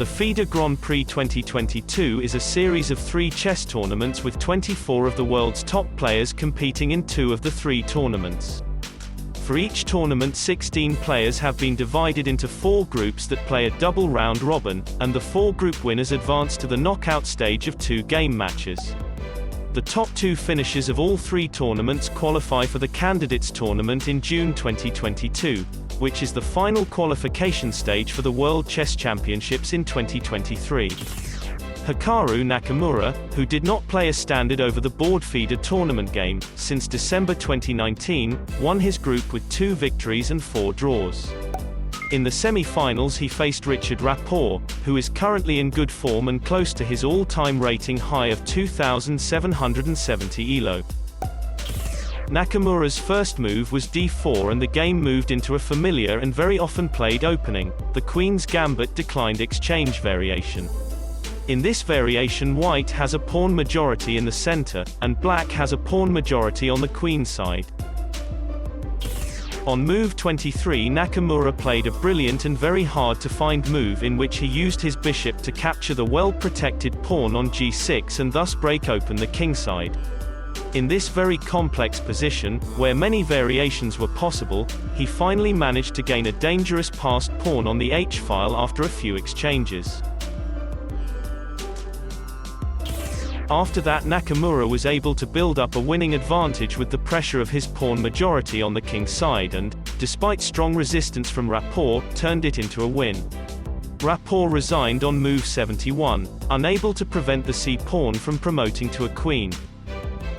The FIDE Grand Prix 2022 is a series of 3 chess tournaments with 24 of the world's top players competing in 2 of the 3 tournaments. For each tournament, 16 players have been divided into 4 groups that play a double round robin, and the 4 group winners advance to the knockout stage of 2 game matches. The top 2 finishers of all 3 tournaments qualify for the Candidates Tournament in June 2022, which is the final qualification stage for the World Chess Championships in 2023. Hikaru Nakamura, who did not play a standard over the board FIDE tournament game since December 2019, won his group with 2 victories and 4 draws. In the semi-finals he faced Richard Rapport, who is currently in good form and close to his all-time rating high of 2,770 elo. Nakamura's first move was d4 and the game moved into a familiar and very often played opening, the Queen's Gambit declined exchange variation. In this variation white has a pawn majority in the center, and black has a pawn majority on the queen side. On move 23 Nakamura played a brilliant and very hard to find move in which he used his bishop to capture the well-protected pawn on g6 and thus break open the kingside. In this very complex position, where many variations were possible, he finally managed to gain a dangerous passed pawn on the h-file after a few exchanges. After that Nakamura was able to build up a winning advantage with the pressure of his pawn majority on the king side and, despite strong resistance from Rapport, turned it into a win. Rapport resigned on move 71, unable to prevent the c-pawn from promoting to a queen.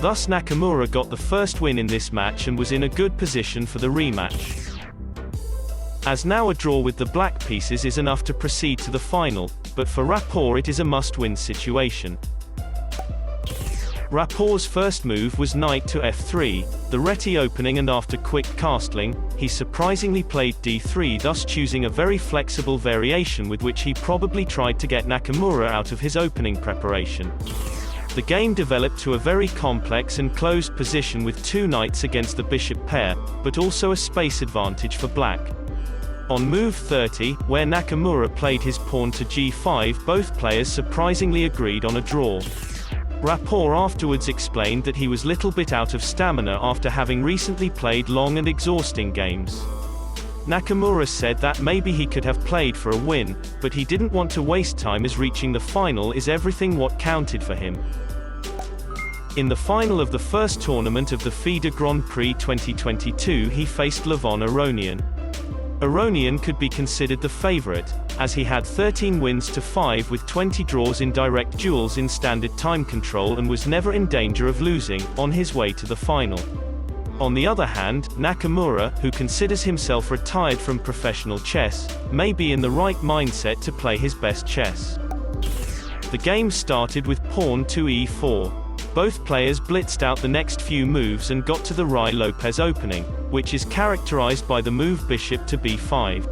Thus Nakamura got the first win in this match and was in a good position for the rematch. As now a draw with the black pieces is enough to proceed to the final, but for Rapport it is a must-win situation. Rapport's first move was knight to f3, the reti opening, and after quick castling, he surprisingly played d3, thus choosing a very flexible variation with which he probably tried to get Nakamura out of his opening preparation. The game developed to a very complex and closed position with 2 knights against the bishop pair, but also a space advantage for black. On move 30, where Nakamura played his pawn to g5, both players surprisingly agreed on a draw. Rapport afterwards explained that he was little bit out of stamina after having recently played long and exhausting games. Nakamura said that maybe he could have played for a win, but he didn't want to waste time as reaching the final is everything what counted for him. In the final of the first tournament of the FIDE Grand Prix 2022 he faced Levon Aronian. Aronian could be considered the favorite, as he had 13 wins to 5 with 20 draws in direct duels in standard time control and was never in danger of losing, on his way to the final. On the other hand, Nakamura, who considers himself retired from professional chess, may be in the right mindset to play his best chess. The game started with pawn to e4. Both players blitzed out the next few moves and got to the Ruy-Lopez opening, which is characterized by the move bishop to b5.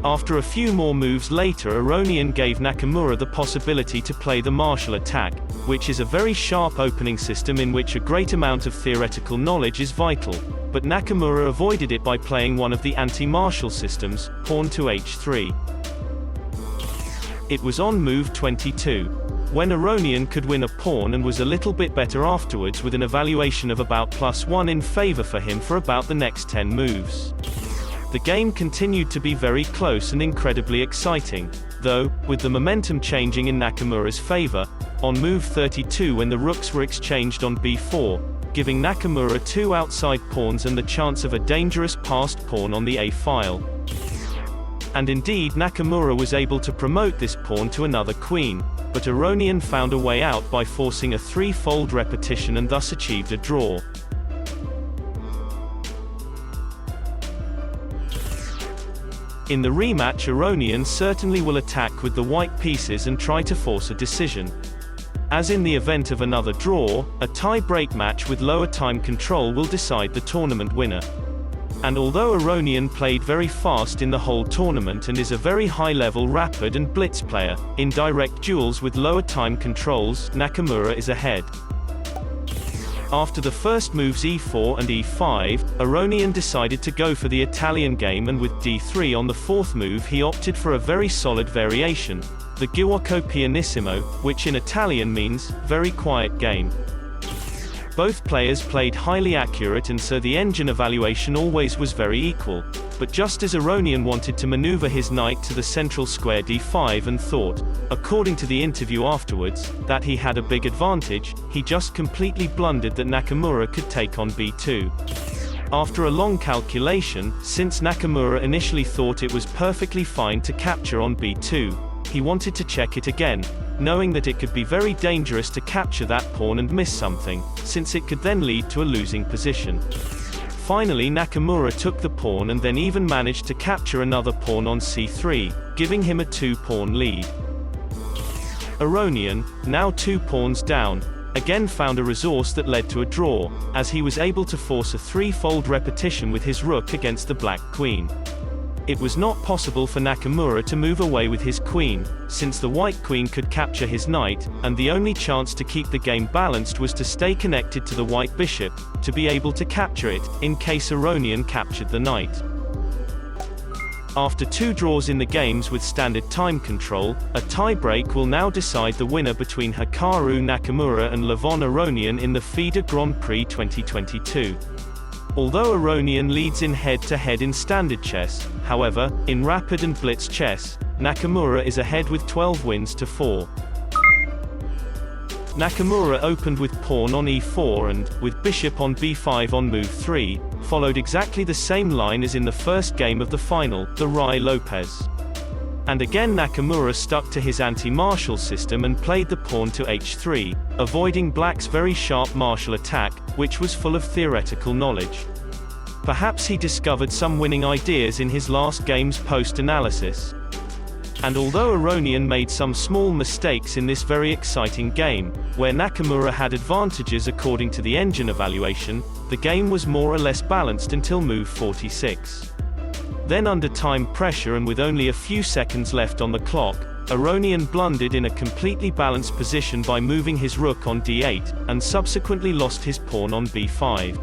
After a few more moves later, Aronian gave Nakamura the possibility to play the Marshall attack, which is a very sharp opening system in which a great amount of theoretical knowledge is vital, but Nakamura avoided it by playing one of the anti-Marshall systems, pawn to h3. It was on move 22. When Aronian could win a pawn and was a little bit better afterwards with an evaluation of about +1 in favor for him for about the next 10 moves. The game continued to be very close and incredibly exciting, though, with the momentum changing in Nakamura's favor, on move 32 when the rooks were exchanged on b4, giving Nakamura 2 outside pawns and the chance of a dangerous passed pawn on the a-file. And indeed Nakamura was able to promote this pawn to another queen, but Aronian found a way out by forcing a 3-fold repetition and thus achieved a draw. In the rematch Aronian certainly will attack with the white pieces and try to force a decision. As in the event of another draw, a tie-break match with lower time control will decide the tournament winner. And although Aronian played very fast in the whole tournament and is a very high-level rapid and blitz player, in direct duels with lower time controls, Nakamura is ahead. After the first moves e4 and e5, Aronian decided to go for the Italian game, and with d3 on the fourth move he opted for a very solid variation, the giuoco pianissimo, which in Italian means, very quiet game. Both players played highly accurate, and so the engine evaluation always was very equal. But just as Aronian wanted to maneuver his knight to the central square d5 and thought, according to the interview afterwards, that he had a big advantage, he just completely blundered that Nakamura could take on b2. After a long calculation, since Nakamura initially thought it was perfectly fine to capture on b2, he wanted to check it again, knowing that it could be very dangerous to capture that pawn and miss something, since it could then lead to a losing position. Finally, Nakamura took the pawn and then even managed to capture another pawn on c3, giving him a 2-pawn lead. Aronian, now 2 pawns down, again found a resource that led to a draw, as he was able to force a 3-fold repetition with his rook against the black queen. It was not possible for Nakamura to move away with his queen, since the white queen could capture his knight, and the only chance to keep the game balanced was to stay connected to the white bishop, to be able to capture it, in case Aronian captured the knight. After 2 draws in the games with standard time control, a tie-break will now decide the winner between Hikaru Nakamura and Levon Aronian in the FIDE Grand Prix 2022. Although Aronian leads in head-to-head in standard chess, however, in rapid and blitz chess, Nakamura is ahead with 12 wins to 4. Nakamura opened with pawn on e4 and, with bishop on b5 on move 3, followed exactly the same line as in the first game of the final, the Rai Lopez. And again Nakamura stuck to his anti-martial system and played the pawn to h3, avoiding black's very sharp martial attack, which was full of theoretical knowledge. Perhaps he discovered some winning ideas in his last game's post-analysis. And although Aronian made some small mistakes in this very exciting game, where Nakamura had advantages according to the engine evaluation, the game was more or less balanced until move 46. Then under time pressure and with only a few seconds left on the clock, Aronian blundered in a completely balanced position by moving his rook on d8, and subsequently lost his pawn on b5.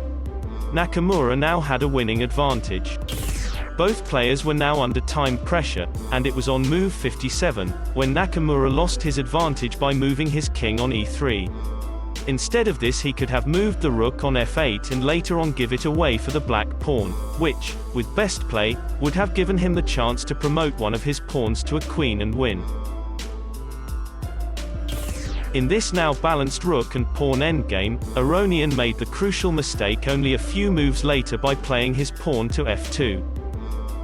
Nakamura now had a winning advantage. Both players were now under time pressure, and it was on move 57, when Nakamura lost his advantage by moving his king on e3. Instead of this he could have moved the rook on f8 and later on give it away for the black pawn, which, with best play, would have given him the chance to promote one of his pawns to a queen and win. In this now balanced rook and pawn endgame, Aronian made the crucial mistake only a few moves later by playing his pawn to f2.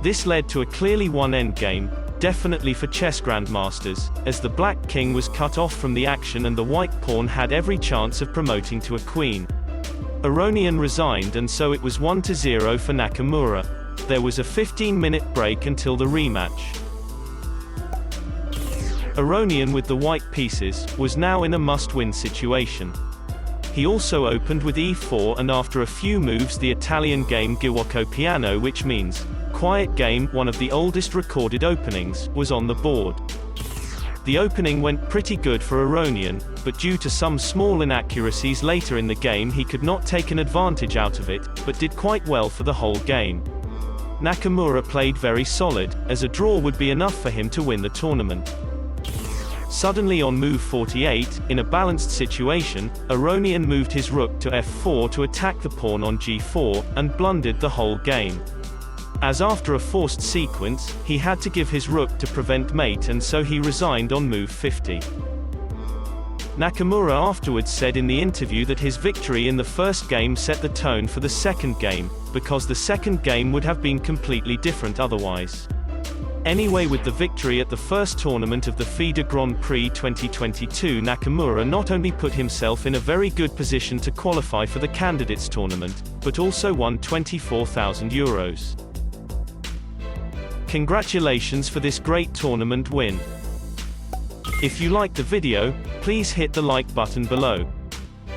This led to a clearly won endgame, definitely for chess grandmasters, as the black king was cut off from the action and the white pawn had every chance of promoting to a queen. Aronian resigned, and so it was 1-0 for Nakamura. There was a 15-minute break until the rematch. Aronian, with the white pieces, was now in a must-win situation. He also opened with e4 and after a few moves the Italian game giuoco piano, which means quiet game, one of the oldest recorded openings, was on the board. The opening went pretty good for Aronian, but due to some small inaccuracies later in the game he could not take an advantage out of it, but did quite well for the whole game. Nakamura played very solid, as a draw would be enough for him to win the tournament. Suddenly on move 48, in a balanced situation, Aronian moved his rook to f4 to attack the pawn on g4, and blundered the whole game. As after a forced sequence, he had to give his rook to prevent mate, and so he resigned on move 50. Nakamura afterwards said in the interview that his victory in the first game set the tone for the second game, because the second game would have been completely different otherwise. Anyway, with the victory at the first tournament of the FIDE Grand Prix 2022, Nakamura not only put himself in a very good position to qualify for the candidates tournament, but also won €24,000. Congratulations for this great tournament win. If you liked the video, please hit the like button below.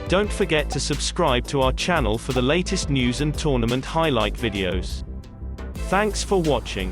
Don't forget to subscribe to our channel for the latest news and tournament highlight videos. Thanks for watching.